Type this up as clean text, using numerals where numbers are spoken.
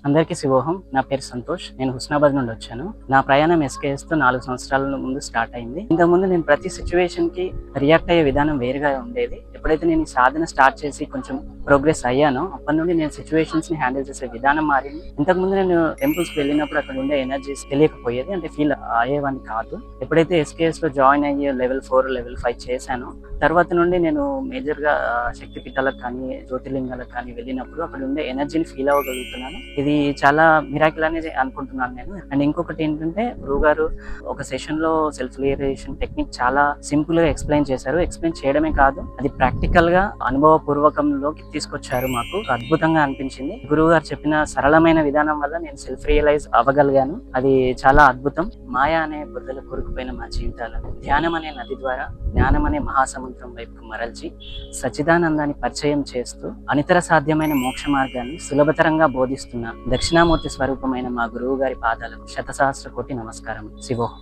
అందరికీ శుభోహం. నా పేరు సంతోష్. నేను హుస్నాబాద్ నుండి వచ్చాను. నా ప్రయాణం ఎస్కేఎస్‌తో 4 సంవత్సరాల ముందు స్టార్ట్ అయింది. ఇంతకుముందు నేను ప్రతి సిట్యుయేషన్‌కి రియాక్ట్ అయ్యే విధానం వేరుగా ఉండేది. ఎప్పుడైతే నేను ఈ సాధన స్టార్ట్ చేసి కొంచెం ప్రోగ్రెస్ అయ్యానో, అప్పటి నుండి నేను సిట్యుయేషన్స్‌ని హ్యాండిల్ చేసే విధానం మారింది. ఇంతకుముందు నేను టెంపుల్స్‌కి వెళ్ళినప్పుడు అక్కడ ఉండే ఎనర్జీస్ తెలియకపోయేది. అంటే ఫీల్ అయ్యేవాడిని కాదు. ఎప్పుడైతే ఎస్కేఎస్‌లో జాయిన్ అయ్యి లెవెల్ 4, లెవెల్ 5 చేశానో, తర్వాత నుండి నేను మేజర్‌గా శక్తి పీఠాలకు కానీ, జ్యోతిర్లింగాలకు కానీ వెళ్ళినప్పుడు అక్కడ ఉండే ఎనర్జీని ఫీల్ అవ్వగలుగుతున్నాను. ఇది చాలా మిరాకిల్ అనేది అనుకుంటున్నాను నేను. అండ్ ఇంకొకటి ఏంటంటే, గురువుగారు ఒక సెషన్‌లో సెల్ఫ్ రియలైజేషన్ టెక్నిక్ చాలా సింపుల్‌గా ఎక్స్‌ప్లెయిన్ చేశారు. ఎక్స్‌ప్లెయిన్ చేయడమే కాదు, అది ప్రాక్టికల్‌గా అనుభవపూర్వకంలోకి తీసుకొచ్చారు. మాకు అద్భుతంగా అనిపించింది. గురువుగారు చెప్పిన సరళమైన విధానం వల్ల నేను సెల్ఫ్ రియలైజ్ అవ్వగలిగాను. అది చాలా అద్భుతం. మాయ అనే బురదలో కూరుకుపోయిన మా జీవితాలను ధ్యానం అనే నది ద్వారా జ్ఞానం అనే మహాసముద్రం వైపుకు మరల్చి సచ్చిదానందాన్ని పరిచయం చేస్తూ అనితర సాధ్యమైన మోక్ష మార్గాన్ని సులభతరంగా బోధిస్తున్న దక్షిణామూర్తి స్వరూపమైన మా గురువు గారి పాదాలకు శతసహస్ర కోటి నమస్కారం. శివోహం.